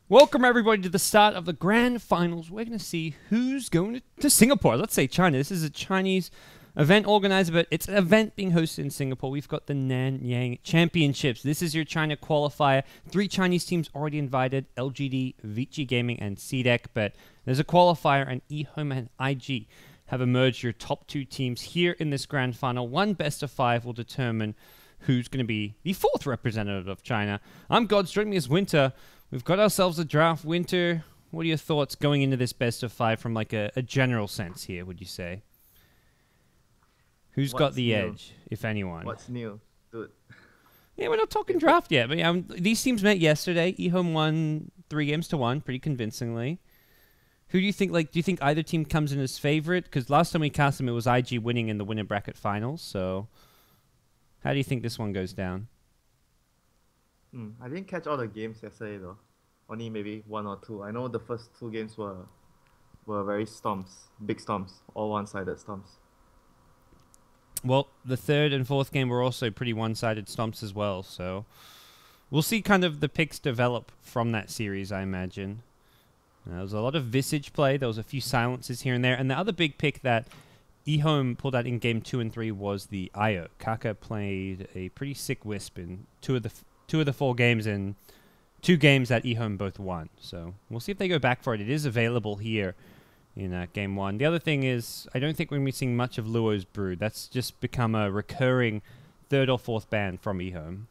Welcome everybody to the start of the grand finals. We're going to see who's going to Singapore. Let's say China. This is a Chinese event organizer, but it's an event being hosted in Singapore. We've got the Nanyang Championships. This is your China qualifier. 3 Chinese teams already invited: LGD, Vici Gaming, and CDEC. But there's a qualifier, and EHOME and IG have emerged your top 2 teams here in this grand final. One best of 5 will determine who's going to be the 4th representative of China. I'm God, joining me is Winter. We've got ourselves a draft. Winter, what are your thoughts going into this best of 5 from like a general sense here, would you say? Who's got the edge, if anyone? What's new, dude? Yeah, we're not talking draft yet, but these teams met yesterday. EHOME won 3-1, pretty convincingly. Who do you think, do you think either team comes in as favorite? Because last time we cast them, it was IG winning in the winner bracket finals, so how do you think this one goes down? I didn't catch all the games yesterday though. Only maybe 1 or 2. I know the first 2 games were very storms, big storms, all one-sided storms. Well, the 3rd and 4th game were also pretty one-sided stomps as well, so we'll see kind of the picks develop from that series, I imagine. There was a lot of Visage play. There was a few silences here and there, and the other big pick that EHOME pulled out in game 2 and 3 was the IO. Kaka played a pretty sick wisp in two of the 4 games, and 2 games that EHOME both won. So we'll see if they go back for it. It is available here in game 1. The other thing is, I don't think we're going to be seeing much of Luo's Brood. That's just become a recurring 3rd or 4th ban from EHOME.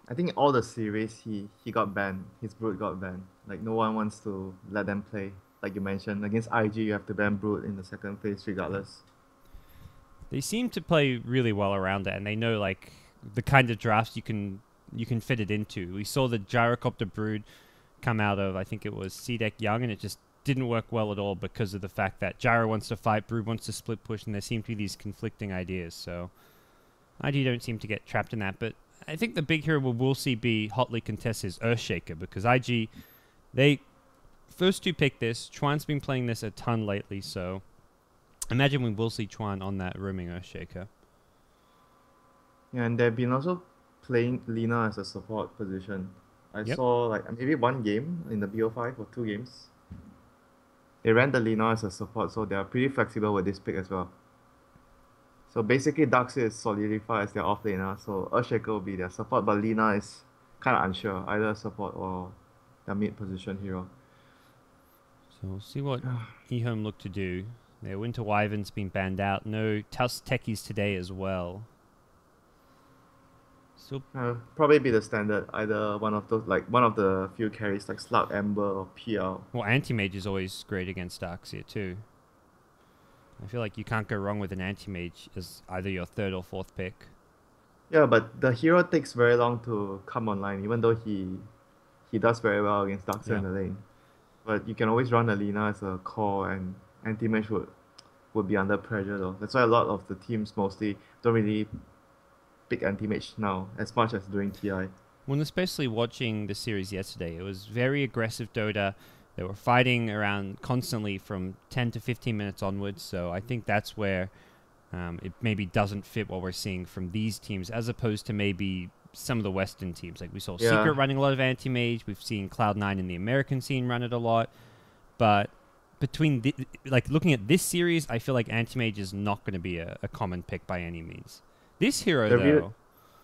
I think all the series he got banned. His Brood got banned. Like no one wants to let them play. Like you mentioned, against IG you have to ban Brood in the second phase regardless. They seem to play really well around it, and they know like the kind of drafts you can fit it into. We saw the Gyrocopter Brood come out of, I think it was CDEC Young, and it just didn't work well at all because of the fact that Gyro wants to fight, Brood wants to split push, and there seem to be these conflicting ideas. So ID don't seem to get trapped in that, but I think the big hero we'll see be hotly contested is Earthshaker, because IG, they first to pick this. Chuan's been playing this a ton lately, so imagine we will see Chuan on that roaming Earthshaker. Yeah, and they've been also playing Lina as a support position. I saw like maybe 1 game in the BO5 or 2 games. They ran the Lina as a support, so they are pretty flexible with this pick as well. So basically Darkseid is solidified as their offlaner, so Earthshaker will be their support, but Lina is kind of unsure, either support or their mid position hero. So we'll see what EHOME look to do. Their Winter Wyvern's been banned out. No Tusk Techies today as well. So probably be the standard, either one of those, like one of the few carries like Slug, Ember, or PL. Well, Anti-Mage is always great against Darkseid too. I feel like you can't go wrong with an Anti-Mage as either your 3rd or 4th pick. Yeah, but the hero takes very long to come online, even though he does very well against Darkseid in the lane. But you can always run Alina as a core, and Anti-Mage would be under pressure though. That's why a lot of the teams mostly don't really pick Anti-Mage now as much as during TI. When especially watching the series yesterday, it was very aggressive Dota. They were fighting around constantly from 10 to 15 minutes onwards, so I think that's where it maybe doesn't fit what we're seeing from these teams, as opposed to maybe some of the Western teams. Like we saw Secret running a lot of Anti-Mage, we've seen Cloud9 in the American scene run it a lot, but between looking at this series, I feel like Anti-Mage is not going to be a common pick by any means. This hero, though...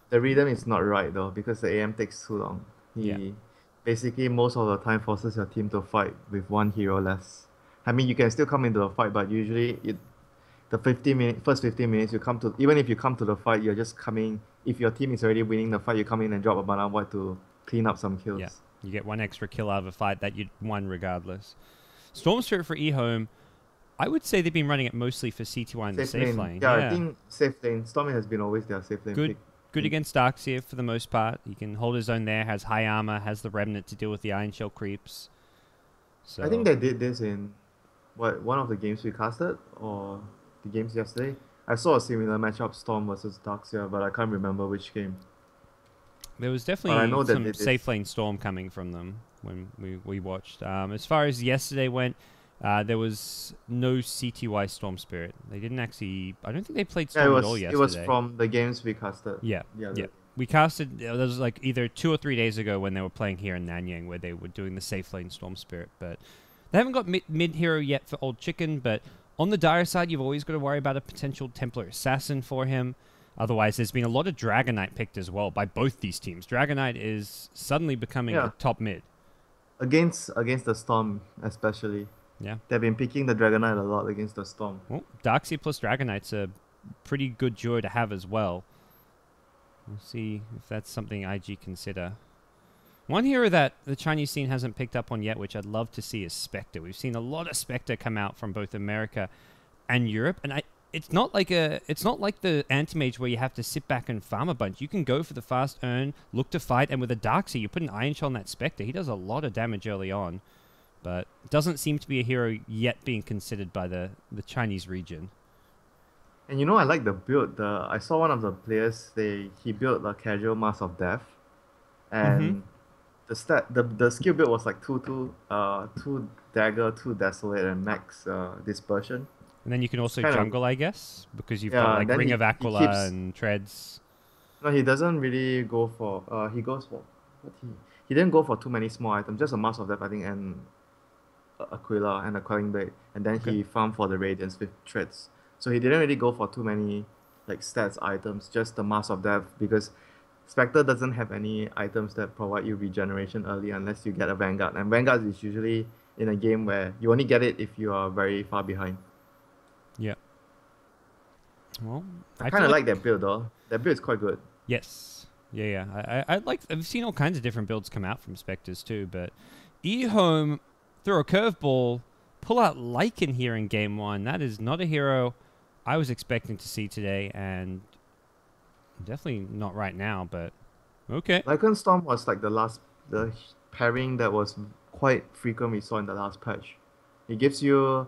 The rhythm is not right, though, because the AM takes too long. He basically most of the time forces your team to fight with 1 hero less. I mean, you can still come into the fight, but usually the first 15 minutes, even if you come to the fight, you're just coming... If your team is already winning the fight, you come in and drop a banana void to clean up some kills. Yeah, you get 1 extra kill out of a fight that you'd won regardless. Storm Spirit for EHOME, I would say they've been running it mostly for CTY in the safe lane. Yeah, I think safe lane. Storm has been always their safe lane pick. Good against Darkseid for the most part. He can hold his own there, has high armor, has the Remnant to deal with the Iron Shell creeps. So I think they did this in one of the games we casted, or the games yesterday. I saw a similar matchup, Storm versus Darkseid, but I can't remember which game. There was definitely some safe lane Storm coming from them when we watched. As far as yesterday went, there was no CTY Storm Spirit. They didn't actually... I don't think they played Storm at all yesterday. It was from the games we casted. Yeah. we casted, there was like either 2 or 3 days ago when they were playing here in Nanyang where they were doing the safe lane Storm Spirit, but they haven't got mid hero yet for Old Chicken, but on the dire side, you've always got to worry about a potential Templar Assassin for him. Otherwise, there's been a lot of Dragonite picked as well by both these teams. Dragonite is suddenly becoming a top mid. Against the Storm, especially. Yeah. They've been picking the Dragonite a lot against the Storm. Well, Darkseer plus Dragonite's a pretty good duo to have as well. We'll see if that's something IG consider. One hero that the Chinese scene hasn't picked up on yet, which I'd love to see, is Spectre. We've seen a lot of Spectre come out from both America and Europe, and it's not like the Anti-Mage where you have to sit back and farm a bunch. You can go for the fast earn, look to fight, and with a Darkseer, you put an Iron Shell on that Spectre. He does a lot of damage early on, but doesn't seem to be a hero yet being considered by the Chinese region. And you know, I like the build. I saw one of the players. He built a casual Mask of Death, and the skill build was like 2 dagger, 2 desolate, and max dispersion. And then you can also jungle, I guess, because you've got like Ring of Aquila and Treads. No, he doesn't really go for. He goes for he didn't go for too many small items. Just a Mask of Death, I think, and Aquila and a Quelling Blade, and then he farmed for the Radiance with Treads. So he didn't really go for too many like stats items, just the Mask of Death, because Spectre doesn't have any items that provide you regeneration early unless you get a Vanguard. And Vanguard is usually in a game where you only get it if you are very far behind. Yeah. Well, I kind of like that build though. That build is quite good. Yes. Yeah. I've seen all kinds of different builds come out from Spectres too, but EHOME throw a curveball, pull out Lycan here in game 1. That is not a hero I was expecting to see today, and definitely not right now, but okay. Lycan Storm was like the pairing that was quite frequent we saw in the last patch. It gives you,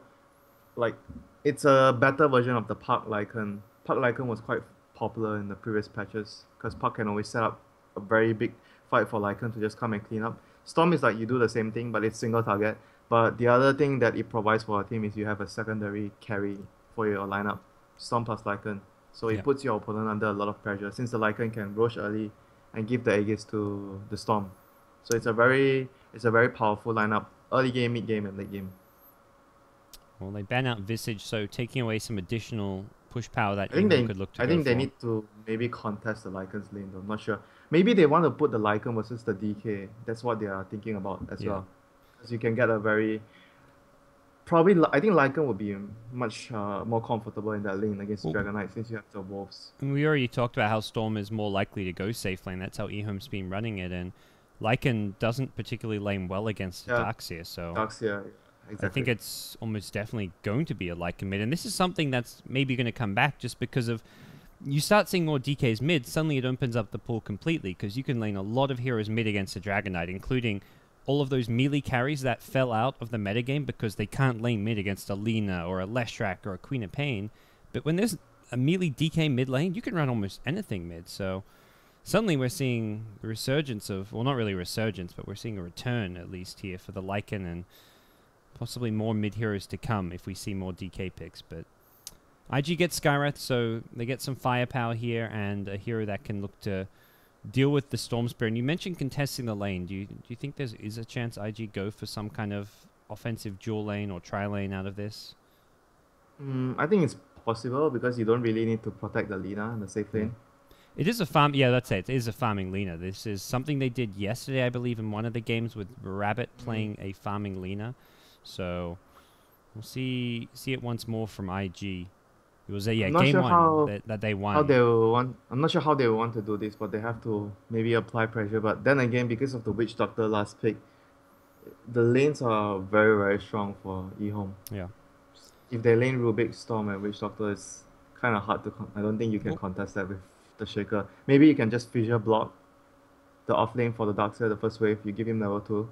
like, it's a better version of the Park Lycan. Park Lycan was quite popular in the previous patches, because Park can always set up a very big fight for Lycan to just come and clean up. Storm is like you do the same thing, but it's single target. But the other thing that it provides for a team is you have a secondary carry for your lineup, Storm plus Lycan. So it puts your opponent under a lot of pressure, since the Lycan can roach early and give the Aegis to the Storm. So it's a very powerful lineup, early game, mid game, and late game. Well, they ban out Visage, so taking away some additional push power that you could look to I think they need to maybe contest the Lycan's lane though, I'm not sure. Maybe they want to put the Lycan versus the DK. That's what they are thinking about as well. Because you can get a very... I think Lycan would be much more comfortable in that lane against Dragonite, since you have the Wolves. And we already talked about how Storm is more likely to go safe lane. That's how EHOME's been running it, and Lycan doesn't particularly lane well against Darkseer, so... Darkseer, exactly. I think it's almost definitely going to be a Lycan mid, and this is something that's maybe going to come back just because of... You start seeing more DKs mid, suddenly it opens up the pool completely, because you can lane a lot of heroes mid against a Dragonite, including all of those melee carries that fell out of the metagame because they can't lane mid against a Lina or a Leshrac or a Queen of Pain. But when there's a melee DK mid lane, you can run almost anything mid. So suddenly we're seeing the resurgence of, well, not really resurgence, but we're seeing a return at least here for the Lycan, and possibly more mid heroes to come if we see more DK picks. But IG gets Skywrath, so they get some firepower here and a hero that can look to deal with the Storm Spirit. And you mentioned contesting the lane. Do you think there is a chance IG go for some kind of offensive dual lane or tri lane out of this? I think it's possible, because you don't really need to protect the Lina in the safe lane. It is a farm. Yeah, that's it. It is a farming Lina. This is something they did yesterday, I believe, in one of the games with Rabbit playing a farming Lina. So we'll see it once more from IG. It was game one that they won. I'm not sure how they want to do this, but they have to maybe apply pressure. But then again, because of the Witch Doctor last pick, the lanes are very, very strong for EHOME. Yeah. If they lane Rubik, Storm, and Witch Doctor, it's kind of hard to... I don't think you can contest that with the Shaker. Maybe you can just fissure block the off lane for the Darkseer the first wave. You give him level 2,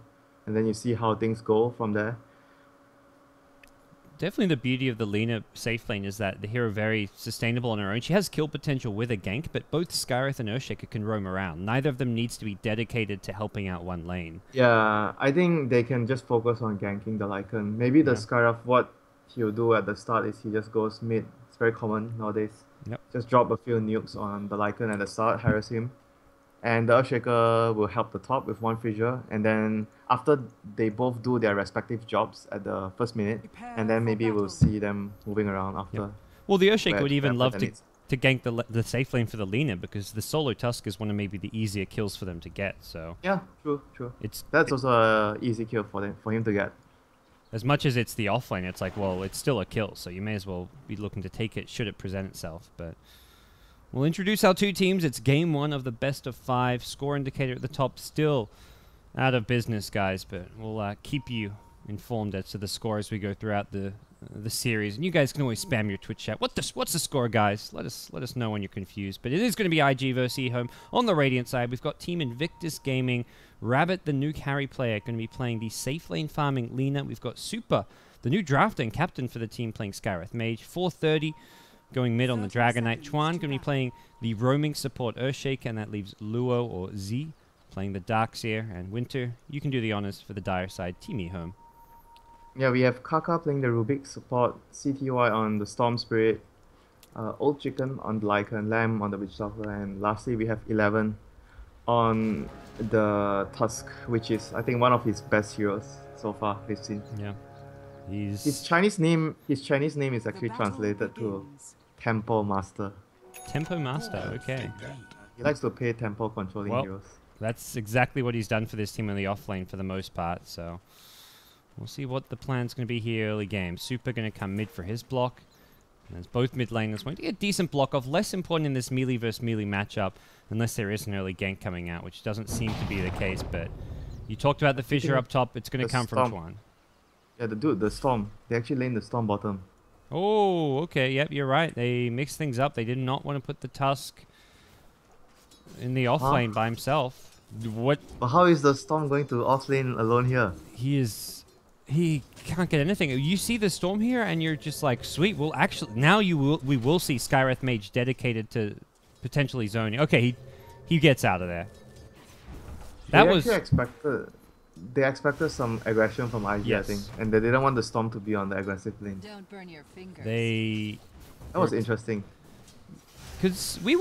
and then you see how things go from there. Definitely the beauty of the Lina safe lane is that the hero very sustainable on her own. She has kill potential with a gank, but both Skywrath and Earthshaker can roam around. Neither of them needs to be dedicated to helping out one lane. Yeah, I think they can just focus on ganking the Lycan. Maybe the Skywrath, what he'll do at the start is he just goes mid. It's very common nowadays. Yep. Just drop a few nukes on the Lycan at the start, harass him, And the Earthshaker will help the top with one fissure, and then after they both do their respective jobs at the first minute, and then maybe we'll see them moving around after. Yep. Well, the Earthshaker would even wherever love that to gank the safe lane for the Lina, because the solo Tusk is one of maybe the easier kills for them to get. So yeah, true. That's also an easy kill for him to get. As much as it's the offlane, it's like, well, it's still a kill, so you may as well be looking to take it should it present itself. But we'll introduce our two teams. It's game 1 of the best of 5. Score indicator at the top, still out of business, guys, but we'll keep you informed as to the score as we go throughout the series. And you guys can always spam your Twitch chat. What's the score, guys? Let us know when you're confused. But it is going to be IG versus EHOME. On the Radiant side, we've got Team Invictus Gaming. Rabbit, the new carry player, going to be playing the safe lane farming Lina. We've got Super, the new drafting captain for the team, playing Skywrath Mage. 4:30 going mid on the Dragon Knight. Chuan going to be playing the roaming support Earthshaker, and that leaves Luo or Z playing the Darkseer. And Winter, you can do the honors for the Dire side, Team EHOME. Yeah, we have Kaka playing the Rubik support, CTY on the Storm Spirit, Old Chicken on the Lycan, Lamb on the Witch Doctor, and lastly we have 11 on the Tusk, which is, I think, one of his best heroes so far we've seen. Yeah. His Chinese name is actually translated to Tempo Master. Tempo Master, okay. He likes to play tempo controlling heroes. That's exactly what he's done for this team in the offlane for the most part, so we'll see what the plan's going to be here early game. Super going to come mid for his block. And as both mid laners going to get a decent block off. Less important in this melee versus melee matchup, unless there is an early gank coming out, which doesn't seem to be the case. But you talked about the fissure up top. It's going to come from Chuan. Yeah, the Storm. They actually lane the Storm bottom. Oh, okay. Yep, you're right. They mixed things up. They did not want to put the Tusk in the offlane by himself. What? But how is the Storm going to offlane alone here? He can't get anything. You see the Storm here, and you're just like, sweet. Well, actually, now we will see Skywrath Mage dedicated to potentially zoning. Okay, he gets out of there. They expected some aggression from IG, yes. I think, and they didn't want the Storm to be on the aggressive lane. Don't burn your fingers. That was interesting. Because we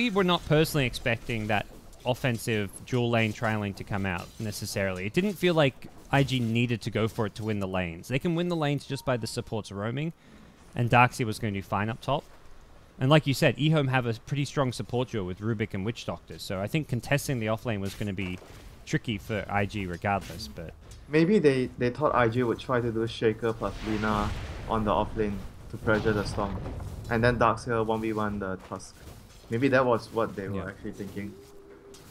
were not personally expecting that offensive dual lane tri-lane to come out necessarily. It didn't feel like IG needed to go for it to win the lanes. They can win the lanes just by the supports roaming, and Darkseer was going to do fine up top. And like you said, EHOME have a pretty strong support duo with Rubik and Witch Doctor, so I think contesting the offlane was going to be tricky for IG regardless. But maybe they thought IG would try to do Shaker plus Lina on the offlane to pressure the Storm, and then Darkseer 1v1 the Tusk. Maybe that was what they were actually thinking.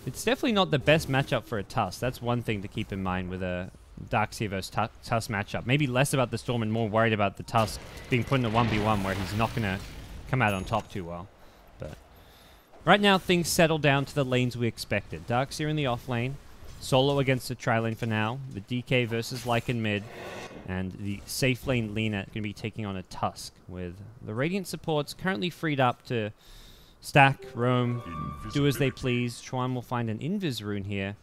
It's definitely not the best matchup for a Tusk. That's one thing to keep in mind with a Darkseer versus Tusk matchup. Maybe less about the Storm and more worried about the Tusk being put in a 1v1 where he's not going to come out on top too well. But right now, things settle down to the lanes we expected. Darkseer in the off lane, solo against the tri-lane for now, the DK versus Lycan mid, and the safe lane Lina going to be taking on a Tusk, with the Radiant supports currently freed up to stack, roam, do as they please. Chuan will find an Invis rune here.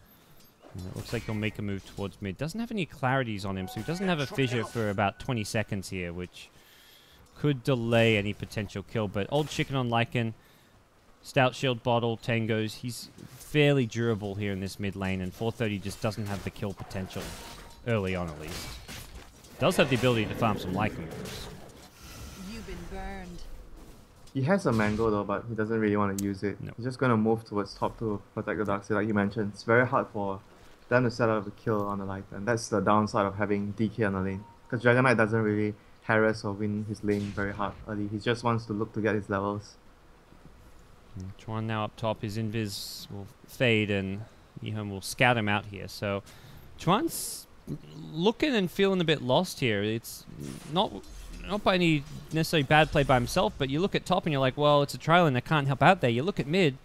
And it looks like he'll make a move towards mid. Doesn't have any clarities on him, so he doesn't have a fissure for about 20 seconds here, which could delay any potential kill. But Old Chicken on Lycan, Stout Shield Bottle, Tangos, he's fairly durable here in this mid lane, and 430 just doesn't have the kill potential early on at least. Does have the ability to farm some Lycan moves. You've been burned. He has a Mango though, but he doesn't really want to use it. No. He's just going to move towards top to protect the Darkseer, like you mentioned. It's very hard for them to set up a kill on the Lycan, and that's the downside of having DK on the lane. Because Dragon Knight doesn't really harass or win his lane very hard early. He just wants to look to get his levels. Chuan now up top. His Invis will fade, and EHOME will scout him out here. So Chuan's looking and feeling a bit lost here. It's not by any necessarily bad play by himself, but you look at top and you're like, well, it's a trial and I can't help out there. You look at mid,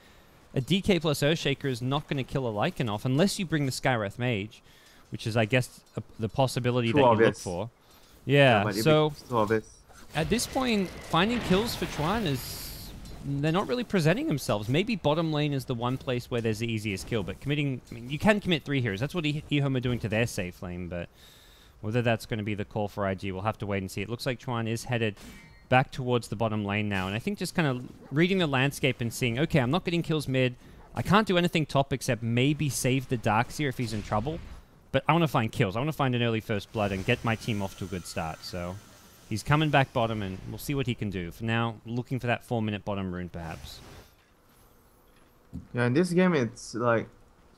a DK plus Earthshaker is not going to kill a Lycan off unless you bring the Skywrath Mage, which is, I guess, the possibility that you look for. Yeah, so at this point, finding kills for Chuan is, they're not really presenting themselves. Maybe bottom lane is the one place where there's the easiest kill, but committing, I mean, you can commit 3 heroes. That's what EHOME are doing to their safe lane, but whether that's going to be the call for IG, we'll have to wait and see. It looks like Chuan is headed back towards the bottom lane now, and I think just kind of reading the landscape and seeing, okay, I'm not getting kills mid, I can't do anything top except maybe save the Darkseer if he's in trouble. But I want to find kills. I want to find an early first blood and get my team off to a good start. So he's coming back bottom, and we'll see what he can do. For now, looking for that 4-minute bottom rune, perhaps. Yeah, in this game, it's like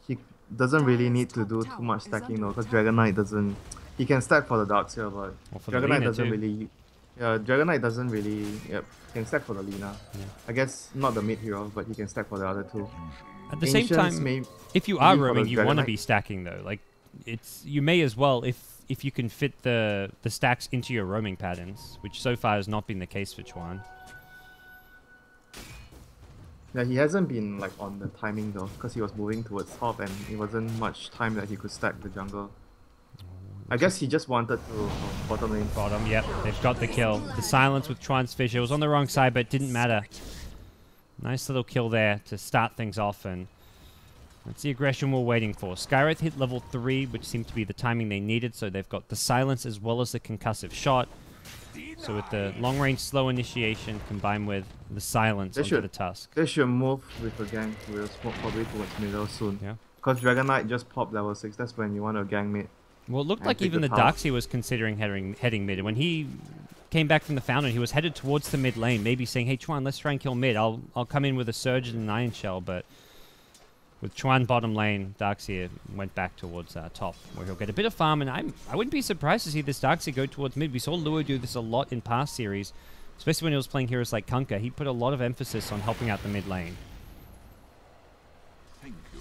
he doesn't really need to do too much stacking though, because Dragon Knight doesn't. He can stack for the Darkseer, but Dragon Knight doesn't really. Yeah, Dragon Knight doesn't really. Yep, he can stack for the Lina. Yeah. I guess not the mid hero, but he can stack for the other two. At the same time, if you are roaming, you want to be stacking though. Like, you may as well if you can fit the stacks into your roaming patterns, which so far has not been the case for Chuan. Yeah, he hasn't been like on the timing though, because he was moving towards top and it wasn't much time that he could stack the jungle. I guess he just wanted to bottom lane. Bottom, yep, they've got the kill. The silence with Chuan's Fissure was on the wrong side, but it didn't matter. Nice little kill there to start things off, and that's the aggression we're waiting for. Skywrath hit level 3, which seemed to be the timing they needed, so they've got the silence as well as the concussive shot. So with the long-range slow initiation combined with the silence onto the Tusk. They should move with a gank. We'll smoke probably towards middle soon. Yeah. Because Dragon Knight just popped level 6, that's when you want to gank mid. Well, it looked like even the Darkseer was considering heading mid. When he came back from the Fountain, he was headed towards the mid lane, maybe saying, hey, Chuan, let's try and kill mid. I'll come in with a Surge and an Iron Shell, but with Chuan bottom lane, Darkseer went back towards top, where he'll get a bit of farm, and I wouldn't be surprised to see this Darkseer go towards mid. We saw Luo do this a lot in past series, especially when he was playing heroes like Kunkka. He put a lot of emphasis on helping out the mid lane.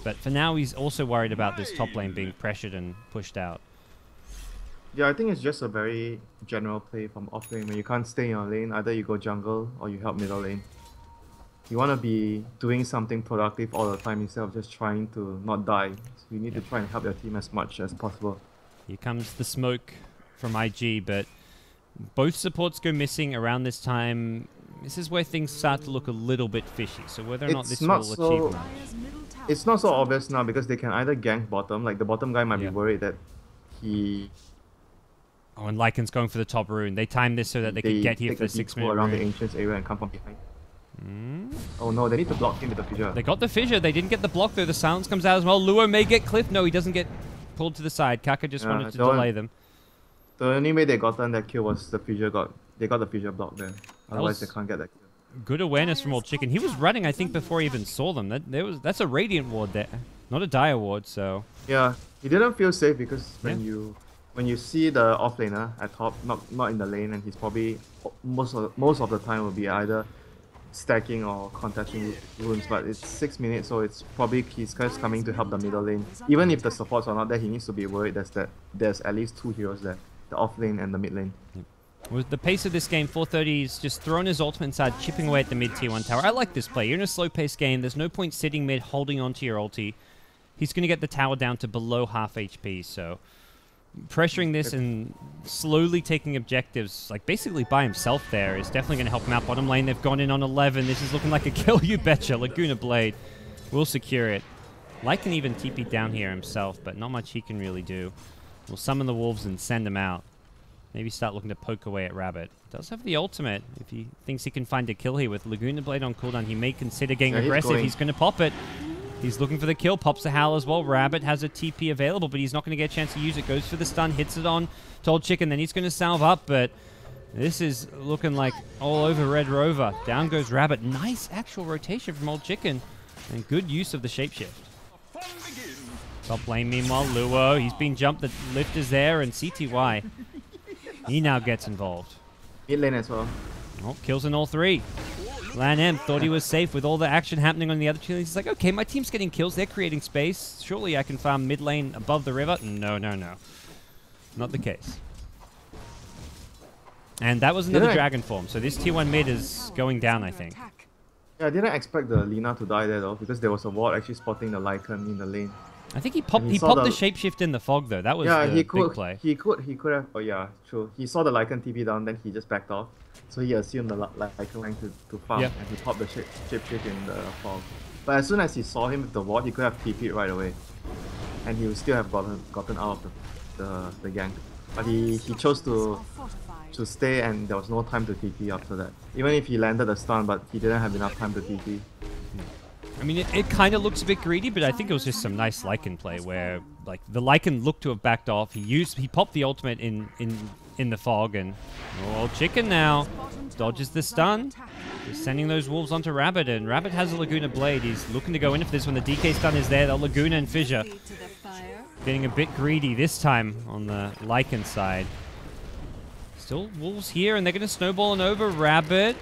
But for now, he's also worried about this top lane being pressured and pushed out. Yeah, I think it's just a very general play from off lane. When you can't stay in your lane, either you go jungle or you help middle lane. You want to be doing something productive all the time instead of just trying to not die. So you need to try and help your team as much as possible. Here comes the smoke from IG, but both supports go missing around this time. This is where things start to look a little bit fishy. So whether or not this will achieve much. It's not so obvious now because they can either gank bottom, like the bottom guy might be worried that he... Oh, and Lycan's going for the top rune. They timed this so that they could get here for the 6-minute around rune. The Ancients area and come from behind. Oh no, they need to block him with the fissure. They got the fissure. They didn't get the block though. The silence comes out as well. Luo may get clipped. No, he doesn't get pulled to the side. Kaka just wanted to delay them. The only way they got on that kill was the fissure they got the fissure block there. Otherwise they can't get that kill. Good awareness from Old Chicken. He was running, I think, before he even saw them. That's a Radiant ward there, not a Dire ward. So yeah, he didn't feel safe because when you see the offlaner at top, not in the lane, and he's probably most of the time will be either stacking or contesting runes, but it's 6 minutes, so it's probably he's just coming to help the middle lane. Even if the supports are not there, he needs to be worried there's at least 2 heroes there, the off lane and the mid lane. With the pace of this game, 430's just thrown his ultimate inside, chipping away at the mid tier 1 tower. I like this play. You're in a slow-paced game. There's no point sitting mid, holding onto your ulti. He's going to get the tower down to below half HP, so pressuring this and slowly taking objectives, like basically by himself there, is definitely going to help him out. Bottom lane, they've gone in on 11. This is looking like a kill, you betcha. Laguna Blade will secure it. Light can even TP down here himself, but not much he can really do. We'll summon the wolves and send them out. Maybe start looking to poke away at Rabbit. Does have the ultimate. If he thinks he can find a kill here with Laguna Blade on cooldown, he may consider getting aggressive. He's going to pop it. He's looking for the kill. Pops the Howl as well. Rabbit has a TP available, but he's not going to get a chance to use it. Goes for the stun, hits it on Old Chicken. Then he's going to salve up, but this is looking like all over Red Rover. Down goes Rabbit. Nice actual rotation from Old Chicken, and good use of the shapeshift. Top lane, meanwhile, Luo. He's been jumped. The lift is there, and CTY. He now gets involved. Mid lane as well. Oh, kills in all 3. Lan M thought he was safe with all the action happening on the other 2 lanes. He's like, okay, my team's getting kills. They're creating space. Surely I can farm mid lane above the river. No, no, no. Not the case. And that was another dragon form. So this tier 1 mid is going down, I think. Yeah, I didn't expect the Lina to die there though, because there was a ward actually spotting the Lycan in the lane. I think he popped the shapeshift in the fog though. That was the big play. He could have. Oh yeah, true. He saw the Lycan TP down, then he just backed off. So he assumed the Lycan went to farm, and he popped the shapeshift in the fog. But as soon as he saw him with the ward, he could have TP'd right away, and he would still have gotten out of the gank. But he chose to stay, and there was no time to TP after that. Even if he landed a stun, but he didn't have enough time to TP. I mean, it kind of looks a bit greedy, but I think it was just some nice Lycan play where, like, the Lycan looked to have backed off. He popped the ultimate in the fog, and Chicken now dodges the stun. Just sending those wolves onto Rabbit, and Rabbit has a Laguna Blade. He's looking to go in for this when the DK stun is there. The Laguna and Fissure getting a bit greedy this time on the Lycan side. Still wolves here, and they're going to snowball and over. Rabbit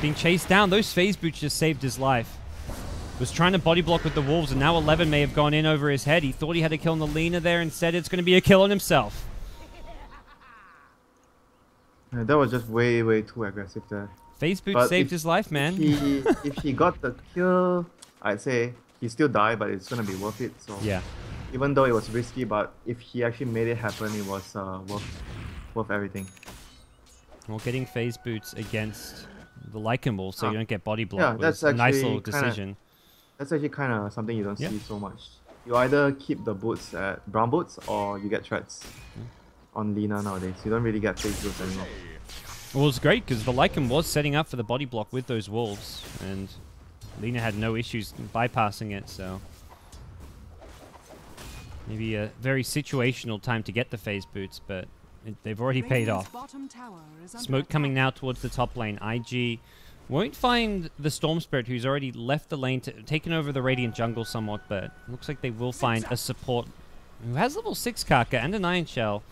being chased down. Those phase boots just saved his life. Was trying to body block with the wolves, and now 11 may have gone in over his head. He thought he had a kill on the Lina there. Instead, it's going to be a kill on himself. Yeah, that was just way, way too aggressive there. Phase boot saved his life, man. If he got the kill, I'd say he still died, but it's going to be worth it. So yeah. Even though it was risky, but if he actually made it happen, it was worth everything. Well, getting phase boots against the Lycan wolf so you don't get body blocked that's was a nice little kinda, decision. That's actually kind of something you don't see so much. You either keep the boots at brown boots or you get threats on Lina nowadays. You don't really get phase boots anymore. Well, it's great because the Lycan was setting up for the body block with those wolves, and Lina had no issues bypassing it, so maybe a very situational time to get the phase boots, but they've already paid off. Smoke coming now towards the top lane. IG won't find the Storm Spirit, who's already left the lane, taken over the Radiant jungle somewhat, but looks like they will find a support who has level 6 Kaka and an Iron Shell.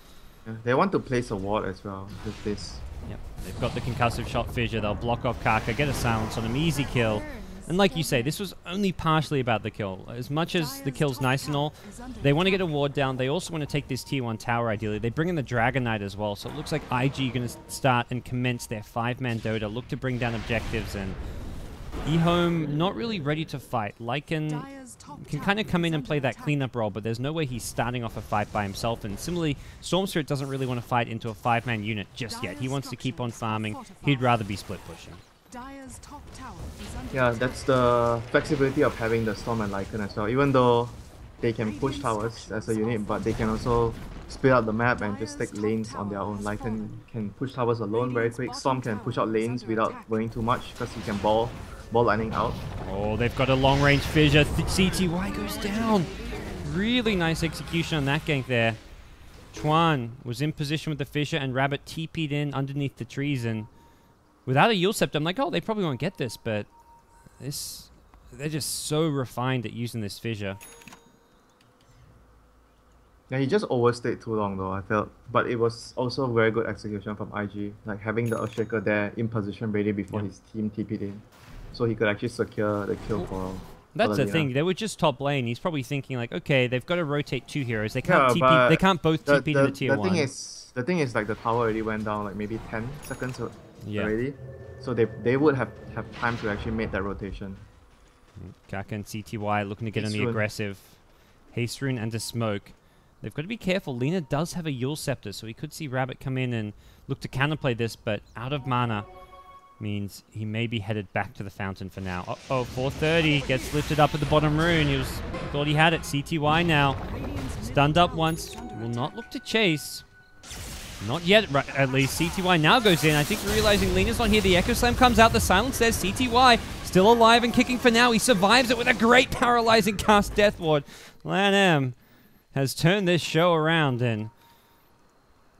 Yeah, they want to place a ward as well with this. Yep, they've got the concussive shot Fissure. They'll block off Kaka, get a silence on him, easy kill. And like you say, this was only partially about the kill. As much as the kill's nice and all, they want to get a ward down. They also want to take this tier 1 tower, ideally. They bring in the Dragon Knight as well, so it looks like IG are going to start and commence their 5-man Dota, look to bring down objectives, and EHOME not really ready to fight. Lycan can kind of come in and play that cleanup role, but there's no way he's starting off a fight by himself, and similarly, Storm Spirit doesn't really want to fight into a 5-man unit just yet. He wants to keep on farming. He'd rather be split pushing. Yeah, that's the flexibility of having the Storm and Lycan as well. Even though they can push towers as a unit, but they can also split out the map and just take lanes on their own. Lycan can push towers alone very quick. Storm can push out lanes without worrying too much because he can ball lightning out. Oh, they've got a long-range Fissure. CTY goes down. Really nice execution on that gank there. Chuan was in position with the Fissure, and Rabbit TP'd in underneath the trees, and without a Yule Scepter, I'm like, oh, they probably won't get this, but they're just so refined at using this Fissure. Yeah, he just overstayed too long though, I felt. But it was also very good execution from IG, like having the Earthshaker there in position ready before his team TP'd in. So he could actually secure the kill for That's the thing. They were just top lane. He's probably thinking like, okay, they've got to rotate 2 heroes. They can't TP. They can't both TP to the tier 1. The thing is, like, the tower already went down like maybe 10 seconds already. So they would have time to actually make that rotation. Kaka and CTY looking to get on the aggressive. Haste Rune and a smoke. They've got to be careful. Lina does have a Yule Scepter, so we could see Rabbit come in and look to counterplay this, but out of mana means he may be headed back to the fountain for now. Uh-oh, 430 gets lifted up at the bottom rune. Thought he had it. CTY now. Stunned up once. Will not look to chase. Not yet, at least. CTY now goes in. I think realizing Lina's not here. The Echo Slam comes out. The silence says CTY still alive and kicking for now. He survives it with a great paralyzing cast Death Ward. LANM has turned this show around, and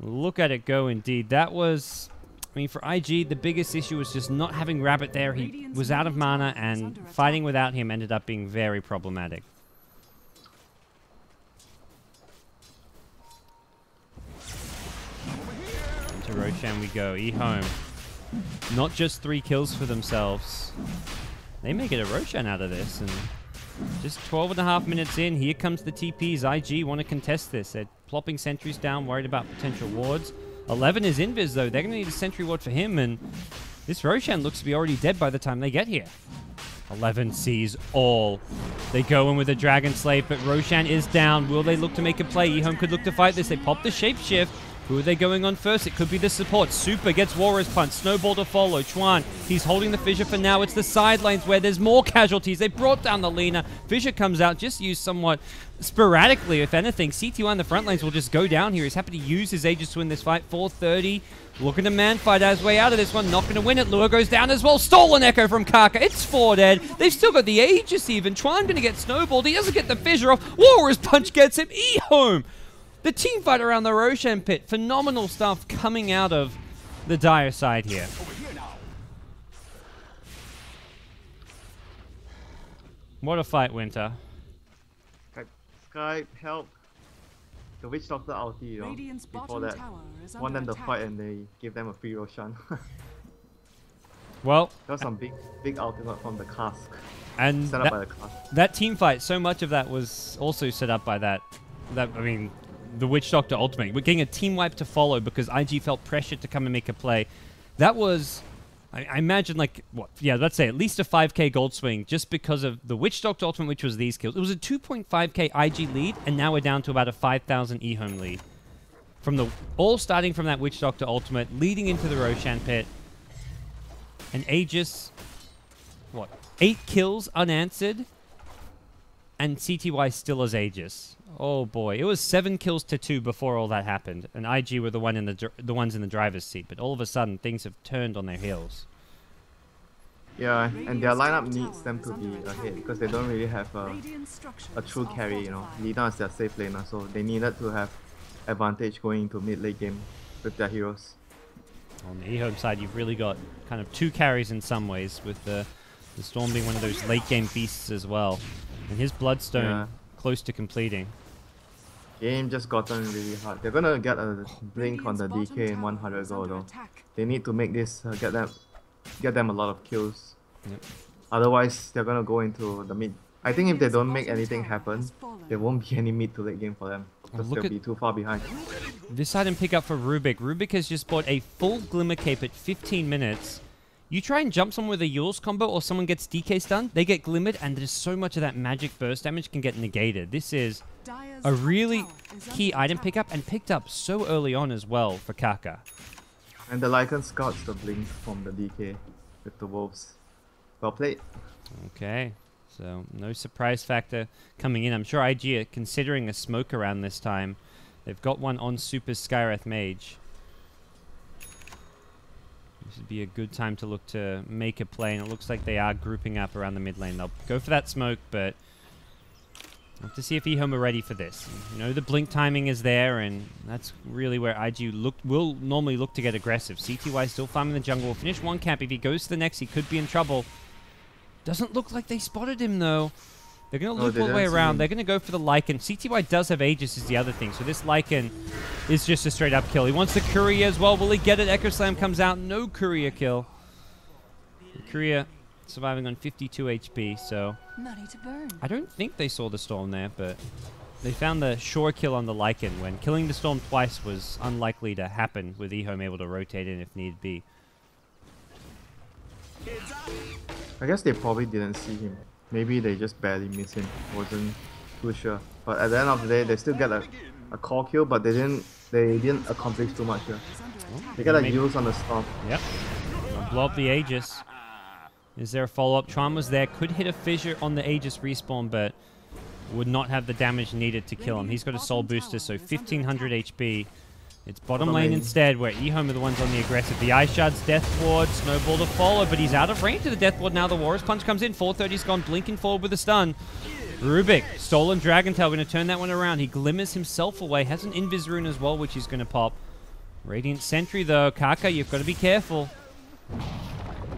look at it go indeed. That was... I mean, for IG, the biggest issue was just not having Rabbit there. He was out of mana, and fighting without him ended up being very problematic. Into Roshan we go. EHOME. Not just 3 kills for themselves. They may get a Roshan out of this, and just 12.5 minutes in, here comes the TPs. IG want to contest this. They're plopping sentries down, worried about potential wards. 11 is invis, though. They're going to need a sentry ward for him, and this Roshan looks to be already dead by the time they get here. 11 sees all. They go in with a Dragon Slave, but Roshan is down. Will they look to make a play? EHOME could look to fight this. They pop the Shapeshift. Who are they going on first? It could be the support. Super gets Warrior's Punch. Snowball to follow. Chuan, he's holding the Fissure for now. It's the side lanes where there's more casualties. They brought down the Lina. Fissure comes out, just used somewhat sporadically, if anything. CT1 in the front lanes will just go down here. He's happy to use his Aegis to win this fight. 430. Looking to man fight as way out of this one. Not going to win it. Lure goes down as well. Stolen Echo from Kaka. It's 4 dead. They've still got the Aegis even. Chuan going to get snowballed. He doesn't get the Fissure off. Warrior's Punch gets him. EHOME. The team fight around the Roshan pit. Phenomenal stuff coming out of the Dire side here. What a fight, Winter. Sky, help. The Witch Doctor ulti, you know, before that. Won them the fight and they gave them a free Roshan. Well, got some big ultimate from the cask. And set up by the cask. That team fight, so much of that was also set up by that. I mean, the Witch Doctor ultimate. We're getting a team wipe to follow because IG felt pressured to come and make a play. That was, I imagine, like, what? Yeah, let's say at least a 5k gold swing just because of the Witch Doctor ultimate, which was these kills. It was a 2.5k IG lead, and now we're down to about a 5,000 EHOME lead. All starting from that Witch Doctor ultimate, leading into the Roshan pit. And Aegis, 8 kills unanswered, and CTY still as Aegis. Oh boy, it was 7 kills to 2 before all that happened, and IG were the ones in the driver's seat. But all of a sudden, things have turned on their heels. Yeah, and their lineup needs them to be ahead because they don't really have a true carry. You know, Lina is their safe laner, so they needed to have advantage going into mid-late game with their heroes. On the EHOME side, you've really got kind of 2 carries in some ways, with the Storm being one of those late game beasts as well, and his Bloodstone close to completing. Game just gotten really hard. They're gonna get a blink on the DK in 100 gold though. They need to make this get them a lot of kills. Yep. Otherwise, they're gonna go into the mid. I think if they don't make anything happen, there won't be any mid to late game for them because they'll be too far behind. This item pick up for Rubik. Rubik has just bought a full Glimmer Cape at 15 minutes. You try and jump someone with a Yule's combo or someone gets DK stunned, they get glimmered, and there's so much of that magic burst damage can get negated. This is a really key item pickup, and picked up so early on as well for Kaka. And the Lycan scouts the blink from the DK with the wolves. Well played. Okay, so no surprise factor coming in. I'm sure IG are considering a smoke around this time. They've got one on Super Skywrath Mage. This would be a good time to look to make a play, and it looks like they are grouping up around the mid lane. They'll go for that smoke, but we'll have to see if EHOME are ready for this. You know, the blink timing is there, and that's really where IG will normally look to get aggressive. CTY still farming the jungle. Will finish one camp. If he goes to the next, he could be in trouble. Doesn't look like they spotted him, though. They're going to loop all the way around. They're going to go for the Lycan. CTY does have Aegis is the other thing, so this Lycan is just a straight-up kill. He wants the Courier as well. Will he get it? Echo Slam comes out. No Courier kill. The Courier surviving on 52 HP, so Money to burn. I don't think they saw the Storm there, but they found the sure kill on the Lycan when killing the Storm twice was unlikely to happen with EHOME able to rotate in if need be. I guess they probably didn't see him. Maybe they just barely missed him. Wasn't too sure. But at the end of the day, they still get a core kill, but they didn't accomplish too much here. They got a use on the Storm. Yep. Blow up the Aegis. Is there a follow-up? Tron was there. Could hit a Fissure on the Aegis respawn, but would not have the damage needed to kill him. He's got a Soul Booster, so 1500 HP. It's bottom lane instead, where EHOME are the ones on the aggressive. The Ice Shard's Death Ward, Snowball to follow, but he's out of range of the Death Ward now. The Warrior's Punch comes in. 430's gone, blinking forward with a stun. Rubik, Stolen Dragon Tail, going to turn that one around. He glimmers himself away. Has an Invis Rune as well, which he's going to pop. Radiant Sentry, though. Kaka, you've got to be careful.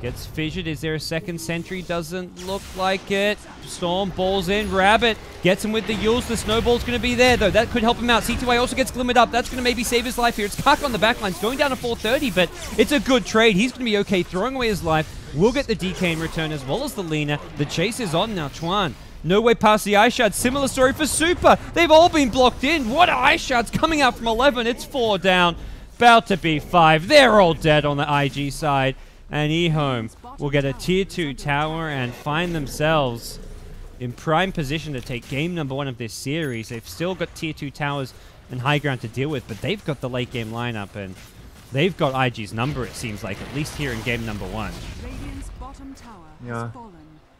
Gets fissured. Is there a second sentry? Doesn't look like it. Storm balls in. Rabbit gets him with the Yules. The Snowball's going to be there, though. That could help him out. CTY also gets glimmered up. That's going to maybe save his life here. It's Kaka on the backlines going down to 430, but it's a good trade. He's going to be okay throwing away his life. We'll get the DK in return as well as the Lina. The chase is on now. Chuan. No way past the Ice Shard. Similar story for Super. They've all been blocked in. What Ice Shards coming out from 11. It's 4 down. About to be 5. They're all dead on the IG side. And EHOME will get a tier 2 tower and find themselves in prime position to take game number 1 of this series. They've still got tier 2 towers and high ground to deal with, but they've got the late game lineup, and they've got IG's number, it seems like, at least here in game number 1. Radiant's bottom tower Yeah. has fallen.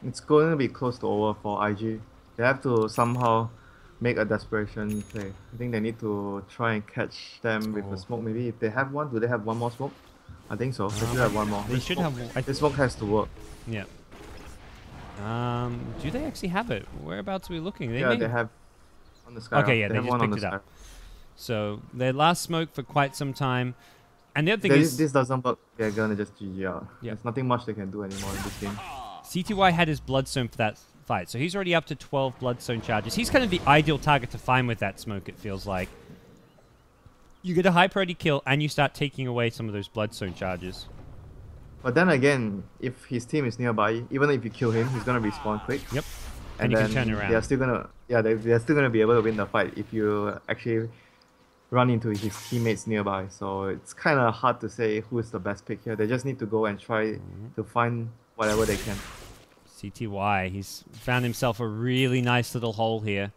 It's going to be close to over for IG. They have to somehow make a desperation play. I think they need to try and catch them with a smoke. Maybe if they have one, do they have one more smoke? I think so. They should have one more. They should have one. This smoke has to work. Yeah. Do they actually have it? Whereabouts are we looking? Yeah, they have on the sky. Okay, yeah, they have just one on picked the it sky. up. So their last smoke for quite some time. And the other thing is, This doesn't work. They're gonna just GG out. Yeah. There's nothing much they can do anymore in this game. CTY had his Bloodstone for that fight, so he's already up to 12 Bloodstone charges. He's kind of the ideal target to find with that smoke, it feels like. You get a high priority kill, and you start taking away some of those Bloodstone charges. But then again, if his team is nearby, even if you kill him, he's gonna respawn quick. Yep. And you then can turn around. they're still gonna, they're still gonna be able to win the fight if you actually run into his teammates nearby. So it's kind of hard to say who is the best pick here. They just need to go and try to find whatever they can. CTY, he's found himself a really nice little hole here.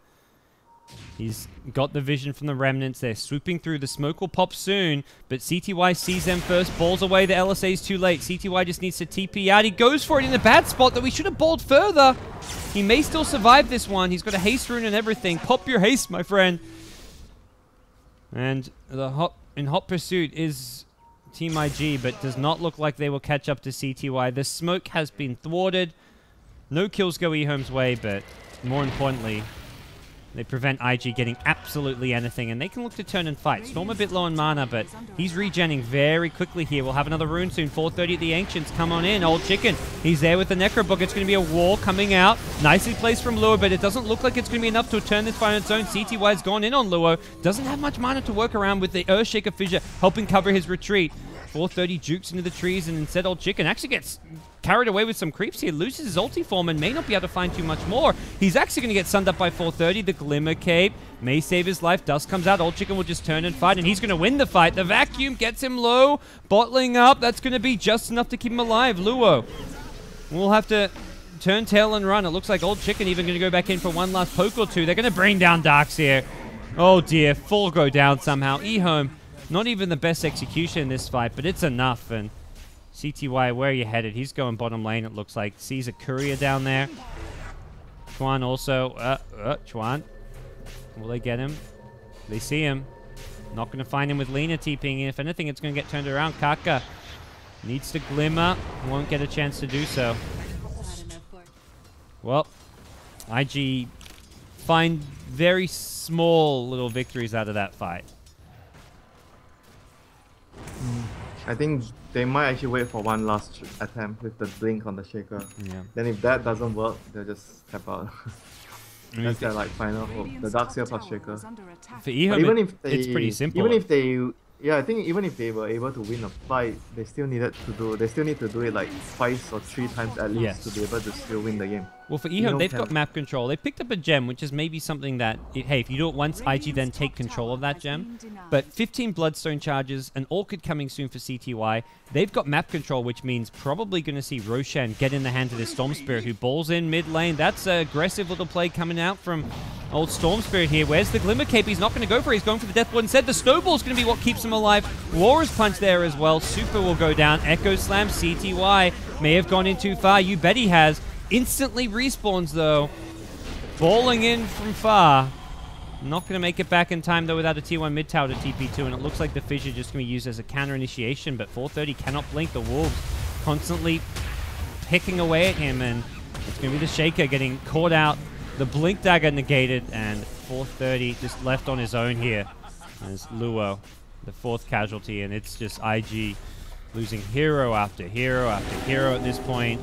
He's got the vision from the remnants. They're swooping through. The smoke will pop soon, but CTY sees them first, balls away. The LSA's too late. CTY just needs to TP out. He goes for it in a bad spot that we should have balled further. He may still survive this one. He's got a haste rune and everything. Pop your haste, my friend. And in hot pursuit is Team IG, but does not look like they will catch up to CTY. The smoke has been thwarted. No kills go EHOME's way, but more importantly, they prevent IG getting absolutely anything, and they can look to turn and fight. Storm a bit low on mana, but he's regenning very quickly here. We'll have another rune soon. 4:30 at the Ancients. Come on in. Old Chicken. He's there with the Necro Book. It's going to be a wall coming out. Nicely placed from Luo, but it doesn't look like it's going to be enough to turn this fight on its own. CTY's gone in on Luo. Doesn't have much mana to work around with the Earthshaker Fissure helping cover his retreat. 4:30 jukes into the trees, and instead Old Chicken actually gets carried away with some creeps here, loses his ulti form and may not be able to find too much more. He's actually going to get sunned up by 4:30. The Glimmer Cape may save his life. Dust comes out. Old Chicken will just turn and fight, and he's going to win the fight. The vacuum gets him low, bottling up. That's going to be just enough to keep him alive. Luo will have to turn tail and run. It looks like Old Chicken even going to go back in for one last poke or two. They're going to bring down Darks here. Oh dear, full go down somehow. EHOME, not even the best execution in this fight, but it's enough. And CTY, where are you headed? He's going bottom lane, it looks like. Sees a courier down there. Chuan also. Chuan. Will they get him? They see him. Not going to find him with Lina TPing in. If anything, it's going to get turned around. Kaka needs to glimmer. Won't get a chance to do so. Well, IG find very small little victories out of that fight. I think they might actually wait for one last attempt with the blink on the shaker. Yeah. Then if that doesn't work, they'll just tap out. That's their like final hope. The Darkseer plus shaker. For EHOME, it's pretty simple. Even if they, I think even if they were able to win a fight, they still need to do it like twice or 3 times at least to be able to still win the game. Well, for EHOME, they've got map control. They picked up a gem, which is maybe something that, hey, if you do it once, IG then take control of that gem. But 15 Bloodstone charges, an Orchid coming soon for CTY. They've got map control, which means probably going to see Roshan get in the hands of this Storm Spirit, who balls in mid lane. That's an aggressive little play coming out from old Storm Spirit here. Where's the Glimmer Cape? He's not going to go for it. He's going for the Death Blood instead. The Snowball's going to be what keeps him alive. Warrior's Punch there as well. Super will go down. Echo Slam, CTY may have gone in too far. You bet he has. Instantly respawns, though. Balling in from far. Not going to make it back in time, though, without a T1 mid tower to TP2, and it looks like the Fissure just going to be used as a counter initiation, but 4:30 cannot blink. The Wolves constantly picking away at him, and it's going to be the Shaker getting caught out. The Blink Dagger negated, and 4:30 just left on his own here. As Luo, the 4th casualty, and it's just IG losing hero after hero after hero at this point.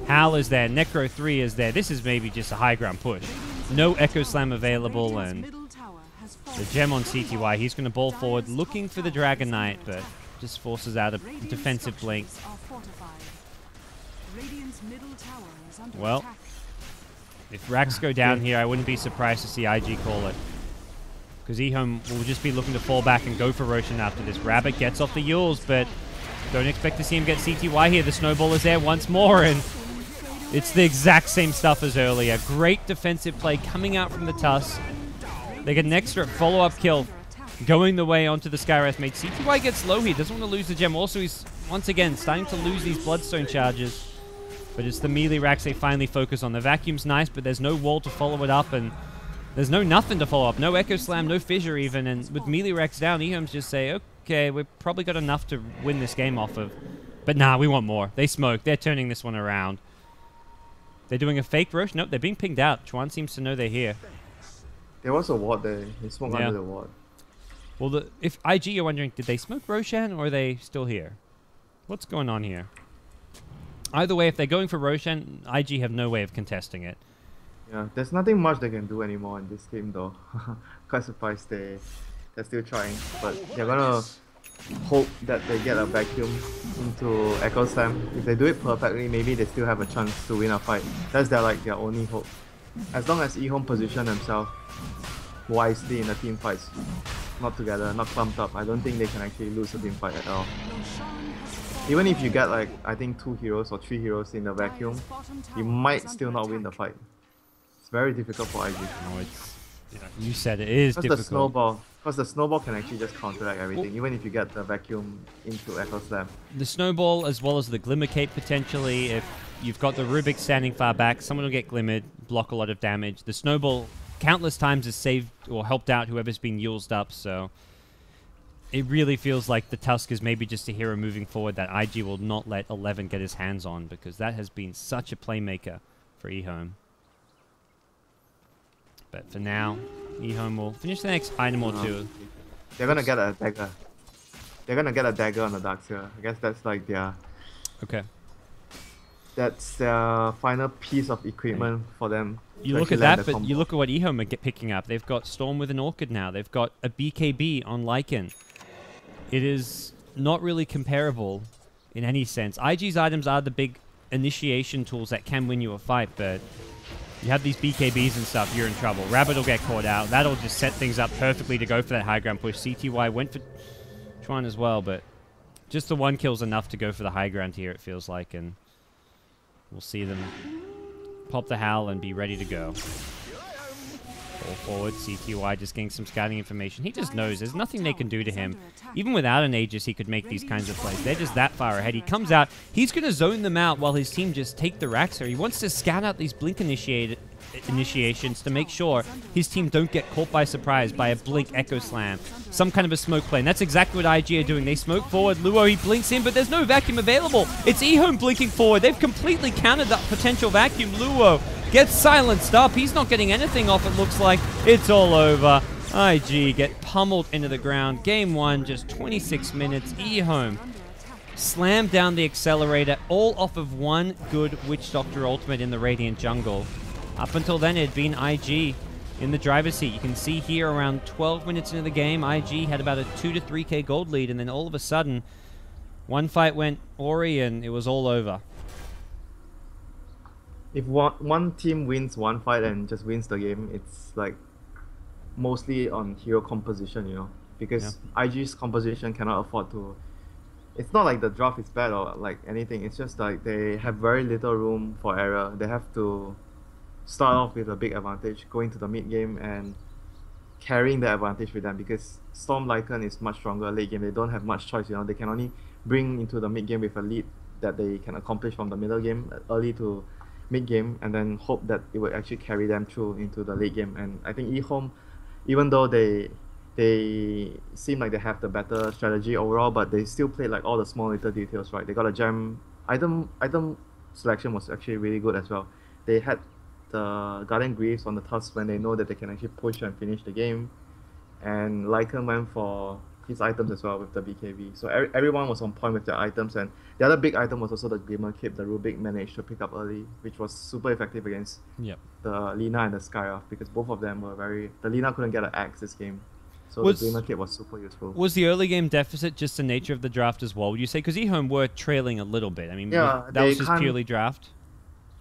Hal is there. Necro 3 is there. This is maybe just a high ground push. No Echo Slam available, and the gem on CTY. He's going to ball forward, looking for the Dragon Knight, but just forces out a defensive blink. Well, if racks go down here, I wouldn't be surprised to see IG call it. Because EHOME will just be looking to fall back and go for Roshan after this. Rabbit gets off the Yules, but don't expect to see him get CTY here. The Snowball is there once more, and it's the exact same stuff as earlier. Great defensive play coming out from the Tusk. They get an extra follow-up kill going the way onto the Skywrath mate. CTY gets low here, doesn't want to lose the gem. Also, he's once again starting to lose these Bloodstone charges. But it's the melee racks they finally focus on. The vacuum's nice, but there's no wall to follow it up, and there's no nothing to follow up. No Echo Slam, no Fissure even, and with melee racks down, EHOME's just say, okay, we've probably got enough to win this game off of. But nah, we want more. They smoke. They're turning this one around. They're doing a fake rush. Nope, they're being pinged out. Chuan seems to know they're here. There was a ward there. He smoked under the ward. Well, if IG, you're wondering, did they smoke Roshan or are they still here? What's going on here? Either way, if they're going for Roshan, IG have no way of contesting it. Yeah, there's nothing much they can do anymore in this game though. Quite surprised they're still trying. But they're gonna hope that they get a vacuum into Echo Slam. If they do it perfectly, maybe they still have a chance to win a fight. That's their only hope. As long as EHOME position themselves wisely in the team fights, not together, not clumped up, I don't think they can actually lose a team fight at all. Even if you get like, I think 2 heroes or 3 heroes in the vacuum, you might still not win the fight. It's very difficult for IG. No, it's, you said it is difficult. Because the snowball can actually just counteract everything, even if you get the vacuum into Echo Slam. The snowball as well as the Glimmer Cape potentially. If you've got the Rubik standing far back, someone will get glimmered, block a lot of damage. The snowball countless times has saved or helped out whoever's been used up, so it really feels like the Tusk is maybe just a hero moving forward that IG will not let 11 get his hands on, because that has been such a playmaker for EHOME. But for now, EHOME will finish the next item or two. They're gonna get a dagger. They're gonna get a dagger on the Darkseer. I guess that's like their... Okay. That's their final piece of equipment for them. You look at that, but you look at what EHOME are picking up. They've got Storm with an Orchid now. They've got a BKB on Lycan. It is not really comparable in any sense. IG's items are the big initiation tools that can win you a fight, but you have these BKBs and stuff, you're in trouble. Rabbit will get caught out. That'll just set things up perfectly to go for that high ground push. CTY went for Chuan as well, but just the one kill's enough to go for the high ground here, it feels like, and we'll see them pop the Howl and be ready to go. Fall forward, CTY just getting some scouting information. He just knows there's nothing they can do to him. Even without an Aegis, he could make these kinds of plays. They're just that far ahead. He comes out, he's going to zone them out while his team just take the racks here. He wants to scout out these blink initiations to make sure his team don't get caught by surprise by a blink Echo Slam. Some kind of a smoke play, and that's exactly what IG are doing. They smoke forward, Luo, he blinks in, but there's no vacuum available. It's EHOME blinking forward. They've completely countered that potential vacuum. Luo gets silenced up. He's not getting anything off, it looks like. It's all over. IG get pummeled into the ground. Game 1, just 26 minutes. EHOME slammed down the accelerator, all off of one good Witch Doctor ultimate in the Radiant jungle. Up until then, it had been IG in the driver's seat. You can see here around 12 minutes into the game, IG had about a 2 to 3k gold lead, and then all of a sudden, one fight went Ori and it was all over. If one team wins one fight and just wins the game, it's like mostly on hero composition, you know, because IG's composition cannot afford to. It's not like the draft is bad or like anything. It's just like they have very little room for error. They have to start off with a big advantage, going to the mid game and carrying the advantage with them, because Storm Lycan is much stronger late game. They don't have much choice, you know. They can only bring into the mid game with a lead that they can accomplish from the middle game early to mid game, and then hope that it will actually carry them through into the late game. And I think EHOME, even though they seem like they have the better strategy overall, but they still play like all the small little details, right? They got a gem item selection was actually really good as well. They had the Guardian Greaves on the Tusk when they know that they can actually push and finish the game, and Lycan went for his items as well with the BKB. So everyone was on point with their items, and the other big item was also the Glimmer Cape. The Rubik managed to pick up early, which was super effective against the Lina and the Skywrath, because both of them were very... The Lina couldn't get an axe this game, so the Glimmer Cape was super useful. Was the early game deficit just the nature of the draft as well, would you say? Because EHOME were trailing a little bit. I mean, that was just purely draft.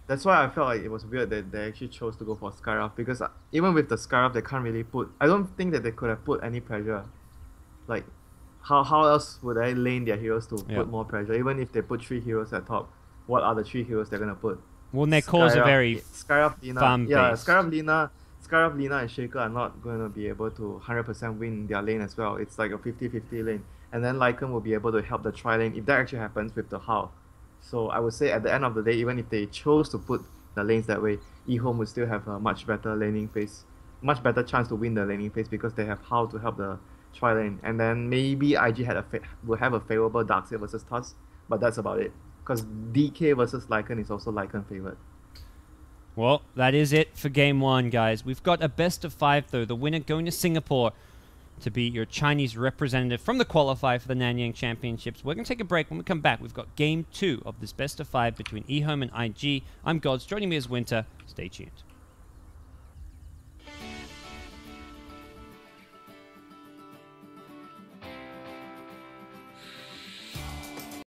That's why I felt like it was weird that they actually chose to go for Skywrath, because even with the Skywrath, they can't really put... I don't think that they could have put any pressure. Like, how else would they lane their heroes to put more pressure? Even if they put 3 heroes at top, what are the 3 heroes they're going to put? Well, their cores are very Skywrath, Lina. farm-based. Skywrath, Lina, Scarab, Lina, and Shaker are not going to be able to 100% win their lane as well. It's like a 50-50 lane. And then Lycan will be able to help the tri lane if that actually happens with the How. So I would say at the end of the day, even if they chose to put the lanes that way, EHOME would still have a much better laning phase, much better chance to win the laning phase because they have How to help the tri lane. And then maybe IG will have a favorable Darkseid versus Tusk, but that's about it. Because DK versus Lycan is also Lycan favored. Well, that is it for Game 1, guys. We've got a best of 5, though. The winner going to Singapore to be your Chinese representative from the qualifier for the Nanyang Championships. We're going to take a break. When we come back, we've got Game 2 of this best of 5 between EHOME and IG. I'm Gods. Joining me is Winter. Stay tuned.